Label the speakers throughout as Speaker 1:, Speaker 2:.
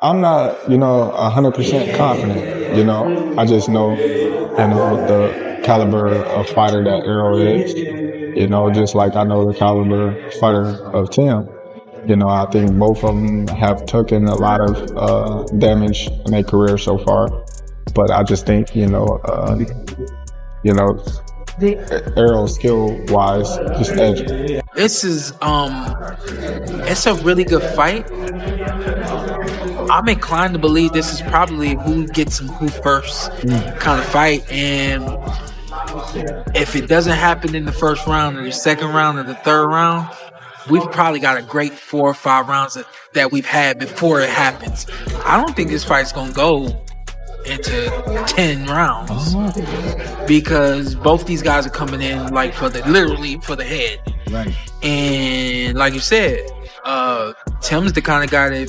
Speaker 1: I'm not, 100% confident. I just know, the caliber of fighter that Errol is. Just like I know the caliber fighter of Tim. I think both of them have taken a lot of damage in their career so far. But I just think, Errol skill-wise, just edge.
Speaker 2: This is it's a really good fight. I'm inclined to believe this is probably who gets who first kind of fight, and if it doesn't happen in the first round or the second round or the third round, we've probably got a great 4 or 5 rounds that we've had before it happens. I don't think this fight's gonna go into 10 rounds because both these guys are coming in like literally for the head.
Speaker 3: Right.
Speaker 2: And like you said, Tim's the kind of guy that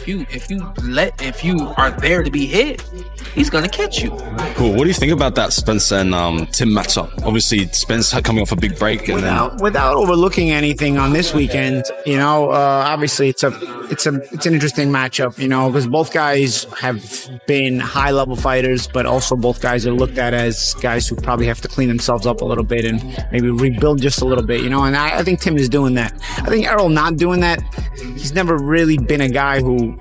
Speaker 2: if you are there to be hit, he's gonna catch you.
Speaker 4: Cool. What do you think about that Spence and Tim matchup? Obviously, Spence coming off a big break, and
Speaker 3: without overlooking anything on this weekend, obviously it's an interesting matchup, because both guys have been high level fighters, but also both guys are looked at as guys who probably have to clean themselves up a little bit and maybe rebuild just a little bit, and I think Tim is doing that. I think Errol not doing that. He's never really been a guy who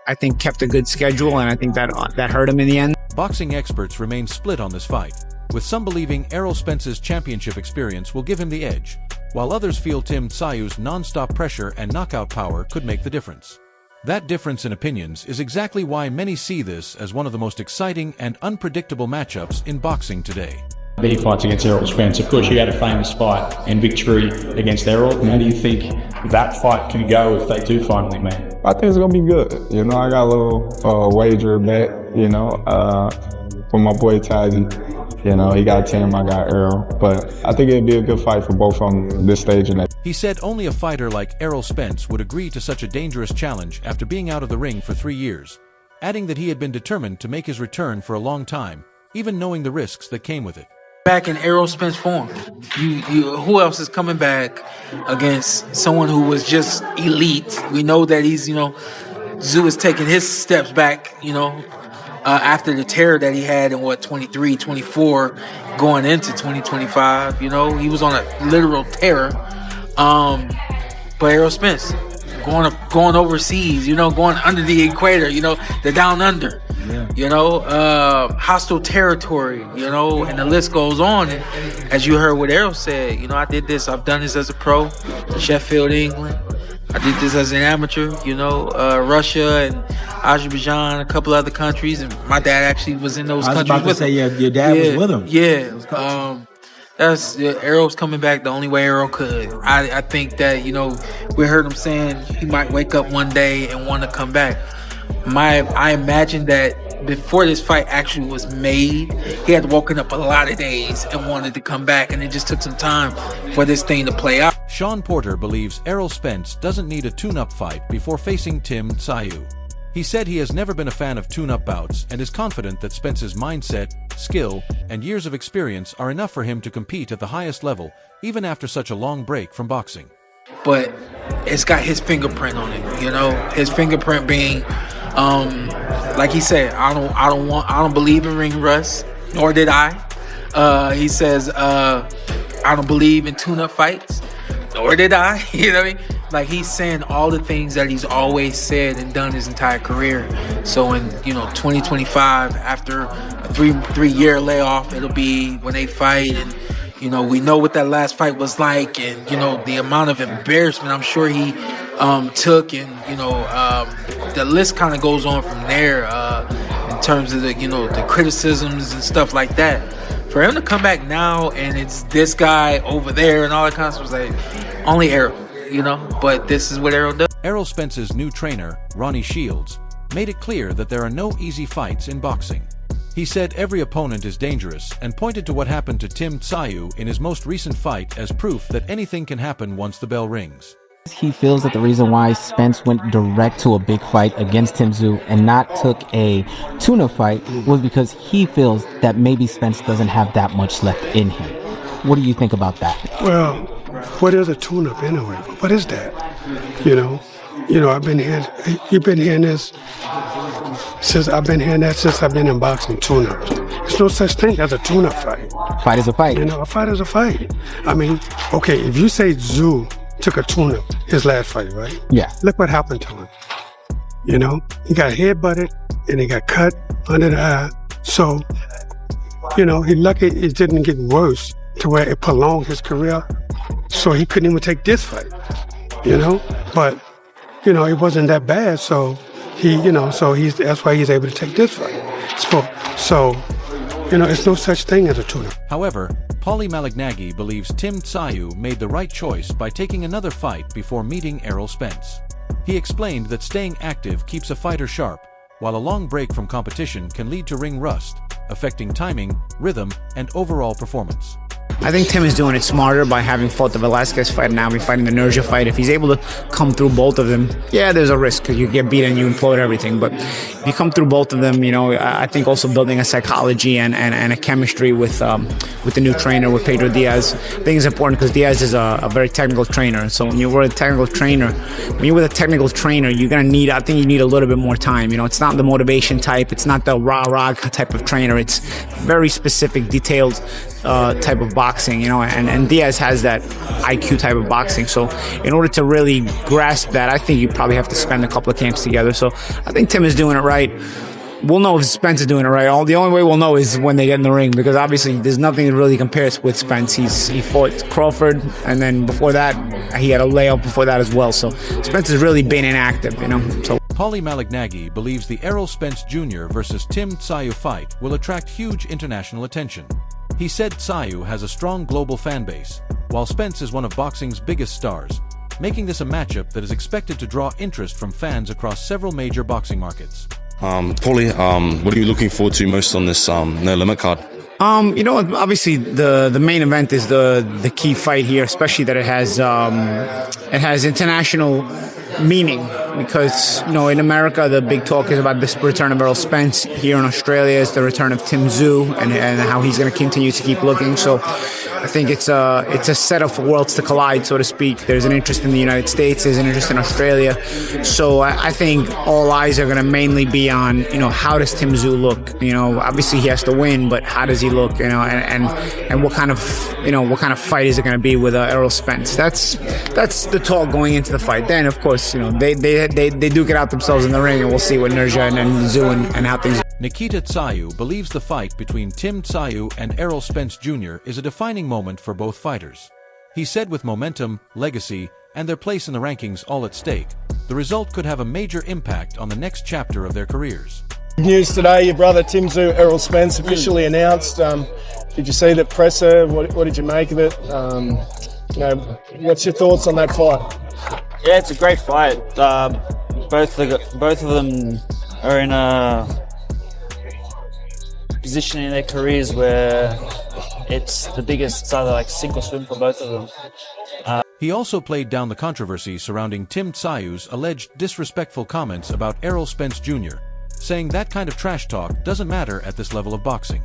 Speaker 3: I think kept a good schedule, and I think that hurt him in the end.
Speaker 5: Boxing experts remain split on this fight, with some believing Errol Spence's championship experience will give him the edge, while others feel Tim Tszyu's non-stop pressure and knockout power could make the difference. That difference in opinions is exactly why many see this as one of the most exciting and unpredictable matchups in boxing today.
Speaker 6: He fights against Errol Spence. Of course, you had a famous fight and victory against Errol. How do you think that fight can go if they do finally meet?
Speaker 1: I think it's gonna be good. I got a little wager bet. For my boy Tszyu. He got Tim, I got Errol. But I think it'd be a good fight for both of them at this stage.
Speaker 5: He said only a fighter like Errol Spence would agree to such a dangerous challenge after being out of the ring for 3 years, adding that he had been determined to make his return for a long time, even knowing the risks that came with it.
Speaker 2: Back in Errol Spence form, who else is coming back against someone who was just elite? We know that he's, Tszyu is taking his steps back, after the terror that he had in 23, 24, going into 2025. He was on a literal terror. But Errol Spence going overseas, going under the equator, the down under. Hostile territory, and the list goes on. And as you heard what Errol said, I did this, I've done this as a pro, Sheffield, England. I did this as an amateur, Russia and Azerbaijan, a couple other countries, and my dad actually was in those countries.
Speaker 3: I was about to say, your dad was with him.
Speaker 2: Yeah. Errol's coming back the only way Errol could. I think that, we heard him saying he might wake up one day and want to come back. I imagine that before this fight actually was made, he had woken up a lot of days and wanted to come back, and it just took some time for this thing to play out.
Speaker 5: Sean Porter believes Errol Spence doesn't need a tune-up fight before facing Tim Tszyu. He said he has never been a fan of tune-up bouts and is confident that Spence's mindset, skill, and years of experience are enough for him to compete at the highest level, even after such a long break from boxing.
Speaker 2: But it's got his fingerprint on it, his fingerprint being, like he said, I don't believe in ring rust, nor did I. He says, I don't believe in tune-up fights, nor did I. You know what I mean? Like, he's saying all the things that he's always said and done his entire career. So in 2025, after a three-year layoff, it'll be when they fight, and we know what that last fight was like, and the amount of embarrassment I'm sure he took, and the list kind of goes on from there in terms of the criticisms and stuff like that. For him to come back now and it's this guy over there and all that kind of stuff, like only Errol, but this is what Errol does.
Speaker 5: Errol Spence's new trainer, Ronnie Shields, made it clear that there are no easy fights in boxing. He said every opponent is dangerous and pointed to what happened to Tim Tszyu in his most recent fight as proof that anything can happen once the bell rings.
Speaker 7: He feels that the reason why Spence went direct to a big fight against Tim Tszyu and not took a tune-up fight was because he feels that maybe Spence doesn't have that much left in him. What do you think about that?
Speaker 8: Well, what is a tune-up anyway? What is that? I've been hearing, you've been hearing this Since I've been hearing that since I've been in boxing, tune-ups. There's no such thing as a tune-up fight.
Speaker 7: Fight is a fight.
Speaker 8: You know, a fight is a fight. I mean, okay, if you say Tszyu took a tune-up his last fight, right?
Speaker 7: Yeah.
Speaker 8: Look what happened to him. You know, he got head-butted and he got cut under the eye. So, you know, he lucky it didn't get worse to where it prolonged his career. So he couldn't even take this fight, you know? But, you know, it wasn't that bad. So he, you know, that's why he's able to take this fight. So, you know, it's no such thing as a tune-up.
Speaker 5: However, Paulie Malignaggi believes Tim Tszyu made the right choice by taking another fight before meeting Errol Spence. He explained that staying active keeps a fighter sharp, while a long break from competition can lead to ring rust, affecting timing, rhythm, and overall performance.
Speaker 3: I think Tim is doing it smarter by having fought the Velasquez fight and now be fighting the Nurja fight. If he's able to come through both of them, yeah, there's a risk because you get beat and you implode everything. But if you come through both of them, you know, I think also building a psychology and a chemistry with the new trainer, with Pedro Diaz, I think is important because Diaz is a very technical trainer. So when you're with a technical trainer, you're gonna need, I think you need a little bit more time. You know, it's not the motivation type, it's not the rah-rah type of trainer. It's very specific, detailed type of boxing, you know, and Diaz has that IQ type of boxing. So in order to really grasp that, I think you probably have to spend a couple of camps together. So I think Tim is doing it right. We'll know if Spence is doing it right. The only way we'll know is when they get in the ring, because obviously there's nothing that really compares with Spence. He fought Crawford, and then before that he had a layoff before that as well. So Spence has really been inactive, you know. So
Speaker 5: Paulie Malignaggi believes the Errol Spence Jr. versus Tim Tszyu fight will attract huge international attention. He said Tszyu has a strong global fan base, while Spence is one of boxing's biggest stars, making this a matchup that is expected to draw interest from fans across several major boxing markets.
Speaker 4: Paulie, what are you looking forward to most on this No Limit card?
Speaker 3: You know, obviously the main event is the key fight here, especially that it has international meaning, because, you know, in America the big talk is about this return of Errol Spence. Here in Australia is the return of Tim Tszyu and how he's going to continue to keep looking. So I think it's a setup for worlds to collide, so to speak. There's an interest in the United States, there's an interest in Australia. So I think all eyes are going to mainly be on, you know, how does Tim Tszyu look? You know, obviously he has to win, but how does he look? You know, and what kind of fight is it going to be with Errol Spence? That's the talk going into the fight. Then of course, you know, they duke it out themselves in the ring, and we'll see what Nurja and Tszyu and how things.
Speaker 5: Nikita Tszyu believes the fight between Tim Tszyu and Errol Spence Jr. is a defining moment for both fighters. He said with momentum, legacy, and their place in the rankings all at stake, the result could have a major impact on the next chapter of their careers.
Speaker 9: News today, your brother Tim Tszyu, Errol Spence, officially announced. Did you see the presser? What did you make of it? You know, what's your thoughts on that fight?
Speaker 10: Yeah, it's a great fight. Both of them are in a position in their careers where it's the biggest either like sink or swim for both of them.
Speaker 5: He also played down the controversy surrounding Tim Tszyu's alleged disrespectful comments about Errol Spence Jr., saying that kind of trash talk doesn't matter at this level of boxing.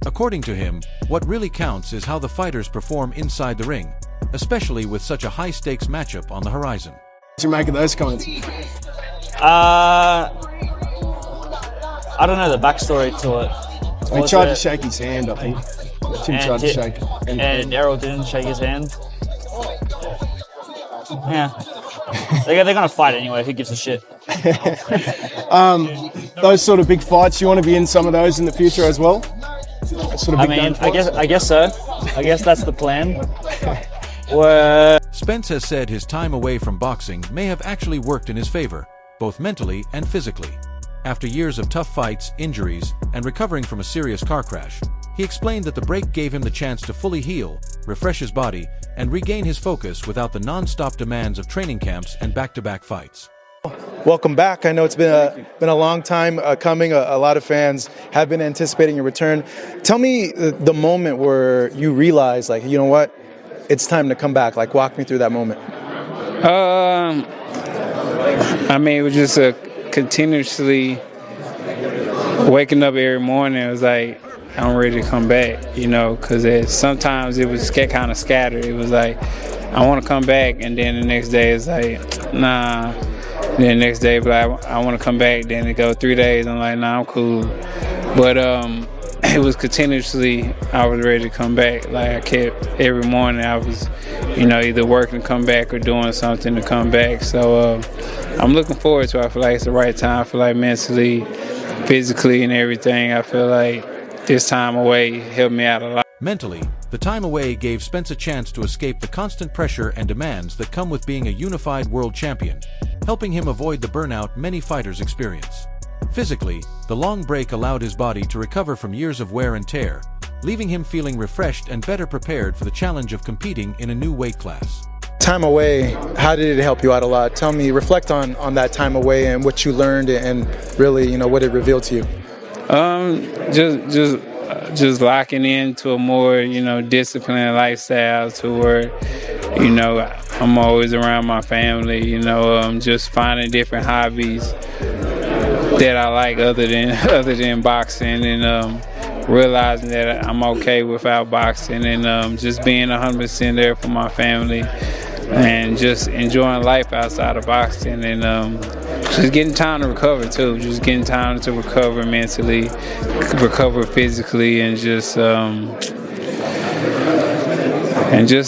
Speaker 5: According to him, what really counts is how the fighters perform inside the ring, especially with such a high-stakes matchup on the horizon.
Speaker 9: What do you make of those comments?
Speaker 10: I don't know the backstory to it.
Speaker 9: He tried to shake his hand, I think. Tim tried to shake.
Speaker 10: And Errol didn't shake his hand. Yeah. They're going to fight anyway. Who gives a shit?
Speaker 9: Those sort of big fights, you want to be in some of those in the future as well? Sort of big
Speaker 10: I guess so. I guess that's the plan.
Speaker 5: Spence has said his time away from boxing may have actually worked in his favor, both mentally and physically. After years of tough fights, injuries, and recovering from a serious car crash, he explained that the break gave him the chance to fully heal, refresh his body, and regain his focus without the non-stop demands of training camps and back-to-back fights.
Speaker 11: Welcome back. I know it's been a long time coming. A lot of fans have been anticipating your return. Tell me the moment where you realized, like, you know what, it's time to come back. Like, walk me through that moment.
Speaker 12: I mean, it was just continuously waking up every morning. It was like, I'm ready to come back, you know, because sometimes it was kind of scattered. It was like, I want to come back, and then the next day it's like, nah, Then the next day, but I want to come back. Then it go 3 days. I'm like, nah, I'm cool. But it was continuously, I was ready to come back. Like I kept, every morning I was, either working to come back or doing something to come back. So I'm looking forward to it. I feel like it's the right time. I feel like mentally, physically, and everything. I feel like this time away helped me out a lot.
Speaker 5: Mentally, the time away gave Spence a chance to escape the constant pressure and demands that come with being a unified world champion, helping him avoid the burnout many fighters experience. Physically, the long break allowed his body to recover from years of wear and tear, leaving him feeling refreshed and better prepared for the challenge of competing in a new weight class.
Speaker 11: Time away, how did it help you out a lot? Tell me, reflect on that time away and what you learned and really, what it revealed to you.
Speaker 12: Just locking into a more, disciplined lifestyle to where, I'm always around my family, just finding different hobbies that I like other than boxing, and realizing that I'm okay without boxing, and just being 100% there for my family, and just enjoying life outside of boxing, and just getting time to recover too. Just getting time to recover mentally, recover physically, and just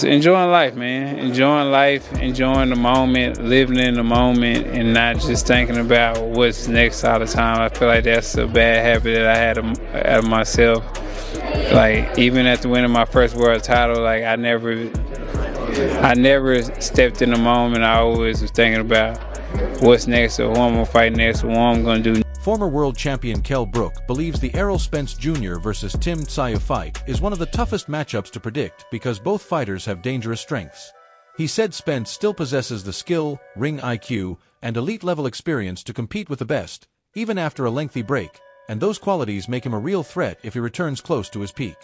Speaker 12: enjoying life, man. Enjoying life, enjoying the moment, living in the moment, and not just thinking about what's next all the time. I feel like that's a bad habit that I had of myself. Like even after winning my first world title, like I never stepped in the moment. I always was thinking about what's next, or who I'm gonna fight next, or what I'm gonna do.
Speaker 5: Former world champion Kell Brook believes the Errol Spence Jr. versus Tim Tszyu fight is one of the toughest matchups to predict because both fighters have dangerous strengths. He said Spence still possesses the skill, ring IQ, and elite-level experience to compete with the best, even after a lengthy break, and those qualities make him a real threat if he returns close to his peak.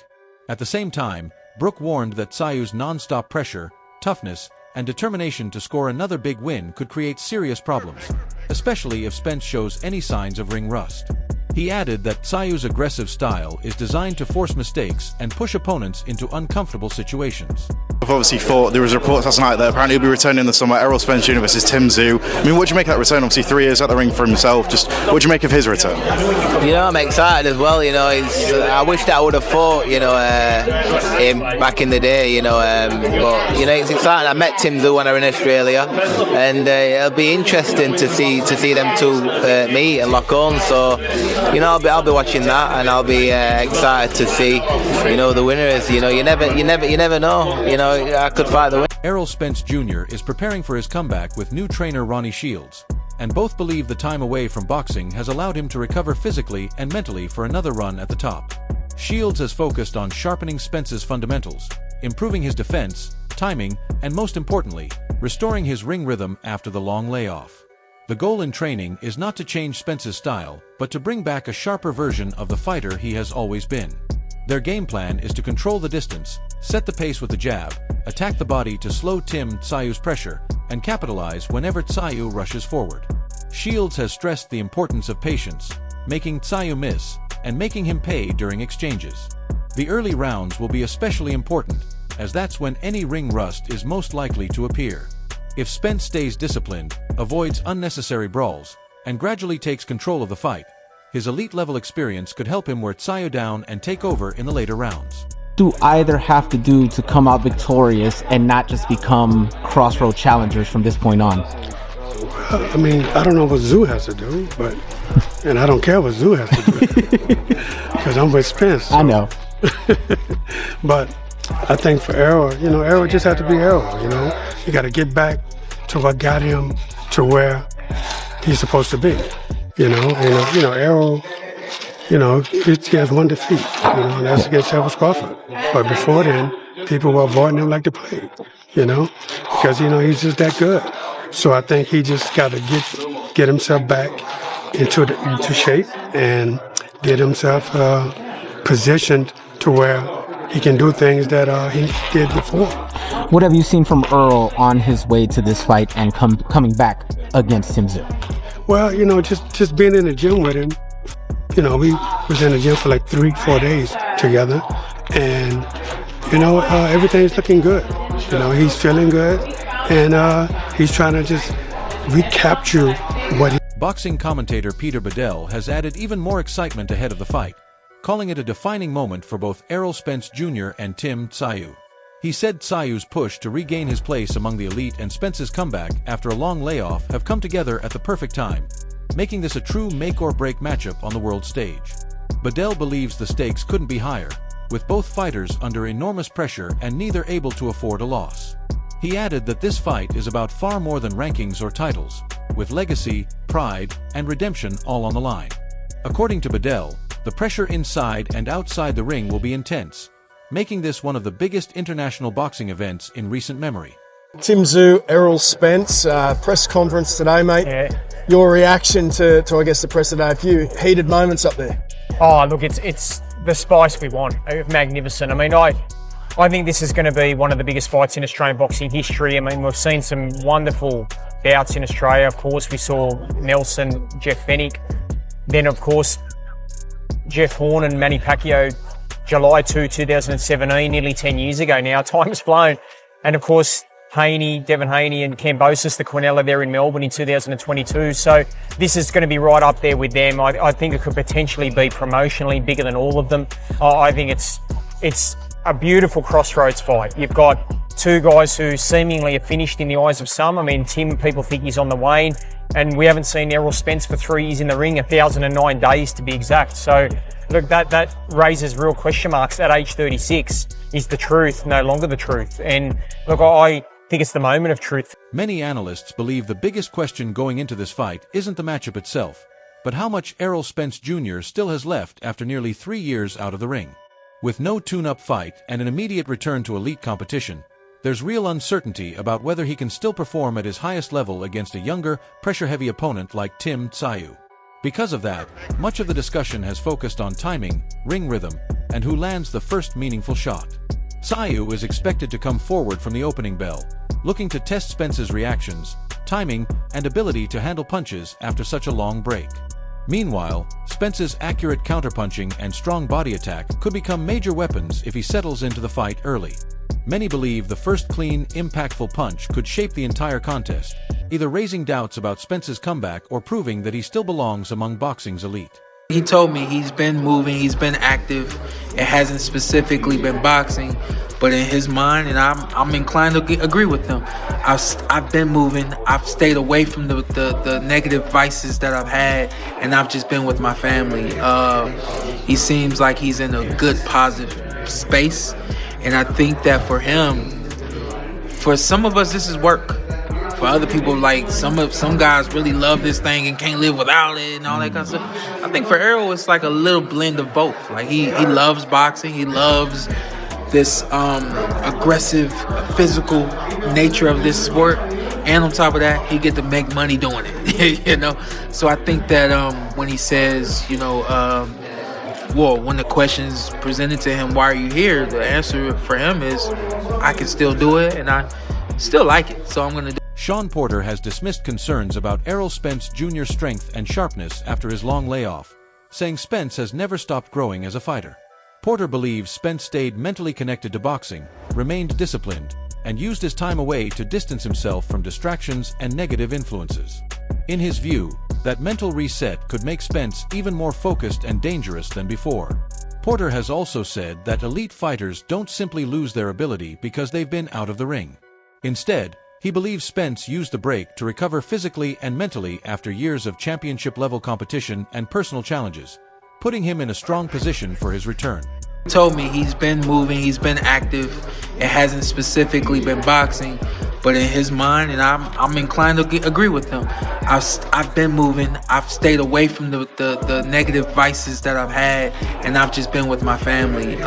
Speaker 5: At the same time, Brook warned that Tsayu's non-stop pressure, toughness, and determination to score another big win could create serious problems, especially if Spence shows any signs of ring rust. He added that Tsyu's aggressive style is designed to force mistakes and push opponents into uncomfortable situations.
Speaker 13: I've obviously thought there was reports last night that apparently he'll be returning in the summer. Errol Spence Jr. versus Tim Tszyu. I mean, what do you make of that return? Obviously 3 years at the ring for himself. Just what do you make of his return?
Speaker 14: I'm excited as well. I wish that I would have fought, him back in the day. But it's exciting. I met Tim Tszyu when I was in Australia, and it'll be interesting to see them two meet and lock on. So, I'll be watching that, and I'll be excited to see, the winners. You never know. I could fight the winner.
Speaker 5: Errol Spence Jr. is preparing for his comeback with new trainer Ronnie Shields, and both believe the time away from boxing has allowed him to recover physically and mentally for another run at the top. Shields has focused on sharpening Spence's fundamentals, improving his defense, timing, and most importantly, restoring his ring rhythm after the long layoff. The goal in training is not to change Spence's style, but to bring back a sharper version of the fighter he has always been. Their game plan is to control the distance, set the pace with the jab, attack the body to slow Tim Tsyu's pressure, and capitalize whenever Tszyu rushes forward. Shields has stressed the importance of patience, making Tszyu miss, and making him pay during exchanges. The early rounds will be especially important, as that's when any ring rust is most likely to appear. If Spence stays disciplined, avoids unnecessary brawls, and gradually takes control of the fight, his elite-level experience could help him wear Tszyu down and take over in the later rounds.
Speaker 7: Do either have to do to come out victorious and not just become crossroad challengers from this point on?
Speaker 8: I mean, I don't know what Tszyu has to do, and I don't care what Tszyu has to do, because I'm with Spence. So.
Speaker 7: I know.
Speaker 8: But I think for Errol, Errol just had to be Errol, You got to get back to what got him to where he's supposed to be, Errol, he has one defeat, and that's against Errol Crawford. But before then, people were avoiding him like the plague, because, he's just that good. So I think he just got to get himself back into shape and get himself positioned to where he can do things that he did before.
Speaker 7: What have you seen from Errol on his way to this fight and coming back against Tim Tszyu?
Speaker 8: Well, just being in the gym with him, we was in the gym for like 3-4 days together, and everything's looking good. He's feeling good, and he's trying to just recapture what he
Speaker 5: Boxing commentator Peter Bedell has added even more excitement ahead of the fight, calling it a defining moment for both Errol Spence Jr. and Tim Tszyu. He said Tsayu's push to regain his place among the elite and Spence's comeback after a long layoff have come together at the perfect time, making this a true make-or-break matchup on the world stage. Bedell believes the stakes couldn't be higher, with both fighters under enormous pressure and neither able to afford a loss. He added that this fight is about far more than rankings or titles, with legacy, pride, and redemption all on the line. According to Bedell, the pressure inside and outside the ring will be intense, making this one of the biggest international boxing events in recent memory.
Speaker 9: Tim Tszyu, Errol Spence, press conference today, mate.
Speaker 15: Yeah.
Speaker 9: Your reaction to I guess, the press today, a few heated moments up there.
Speaker 15: Oh, look, it's the spice we want. Magnificent. I mean, I think this is going to be one of the biggest fights in Australian boxing history. I mean, we've seen some wonderful bouts in Australia. Of course, we saw Nelson, Jeff Fennick. Then, of course, Jeff Horn and Manny Pacquiao, July 2, 2017, nearly 10 years ago now. Time has flown. And, of course, Devin Haney and Cambosis, the Quinella there in Melbourne in 2022. So this is going to be right up there with them. I think it could potentially be promotionally bigger than all of them. I think it's a beautiful crossroads fight. You've got two guys who seemingly are finished in the eyes of some. I mean, Tim, people think he's on the wane, and we haven't seen Errol Spence for 3 years in the ring, 1,009 days to be exact. So look, that raises real question marks at age 36. Is the truth no longer the truth? And look, I think it's the moment of truth.
Speaker 5: Many analysts believe the biggest question going into this fight isn't the matchup itself, but how much Errol Spence Jr. still has left after nearly 3 years out of the ring. With no tune-up fight and an immediate return to elite competition, there's real uncertainty about whether he can still perform at his highest level against a younger, pressure-heavy opponent like Tim Tszyu. Because of that, much of the discussion has focused on timing, ring rhythm, and who lands the first meaningful shot. Tszyu is expected to come forward from the opening bell, looking to test Spence's reactions, timing, and ability to handle punches after such a long break. Meanwhile, Spence's accurate counterpunching and strong body attack could become major weapons if he settles into the fight early. Many believe the first clean, impactful punch could shape the entire contest, either raising doubts about Spence's comeback or proving that he still belongs among boxing's elite.
Speaker 2: He told me he's been moving, he's been active. It hasn't specifically been boxing, but in his mind, and I'm inclined to agree with him. I've been moving. I've stayed away from the negative vices that I've had, and I've just been with my family. He seems like he's in a good, positive space, and I think that for him, for some of us, this is work. For other people, like some guys really love this thing and can't live without it and all that kind of stuff. I think for Errol, it's like a little blend of both. Like he loves boxing, he loves this aggressive, physical nature of this sport, and on top of that, he get to make money doing it. You know, so I think that when he says, well, when the question's presented to him, why are you here? The answer for him is, I can still do it, and I still like it, so I'm gonna do it.
Speaker 5: Sean Porter has dismissed concerns about Errol Spence Jr.'s strength and sharpness after his long layoff, saying Spence has never stopped growing as a fighter. Porter believes Spence stayed mentally connected to boxing, remained disciplined, and used his time away to distance himself from distractions and negative influences. In his view, that mental reset could make Spence even more focused and dangerous than before. Porter has also said that elite fighters don't simply lose their ability because they've been out of the ring. Instead, he believes Spence used the break to recover physically and mentally after years of championship-level competition and personal challenges, putting him in a strong position for his return.
Speaker 2: He told me he's been moving, he's been active. It hasn't specifically been boxing, but in his mind, and I'm inclined to agree with him. I've been moving. I've stayed away from the negative vices that I've had, and I've just been with my family.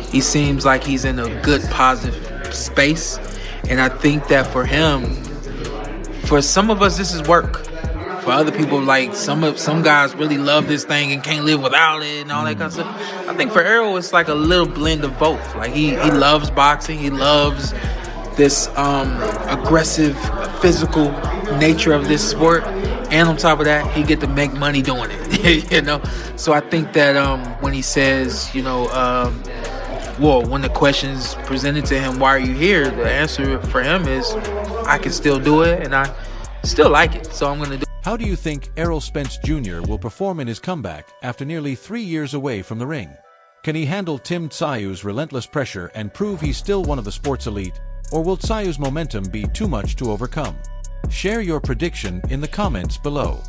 Speaker 2: He seems like he's in a good, positive space. And I think that for him, for some of us, this is work. For other people, like some guys really love this thing and can't live without it and all that kind of stuff. I think for Errol, it's like a little blend of both. Like he loves boxing, he loves this aggressive, physical nature of this sport, and on top of that, he get to make money doing it. You know, so I think that when he says, well, when the question's presented to him, why are you here? The answer for him is, I can still do it, and I still like it, so I'm going to do it.
Speaker 5: How do you think Errol Spence Jr. will perform in his comeback after nearly 3 years away from the ring? Can he handle Tim Tszyu's relentless pressure and prove he's still one of the sport's elite, or will Tszyu's momentum be too much to overcome? Share your prediction in the comments below.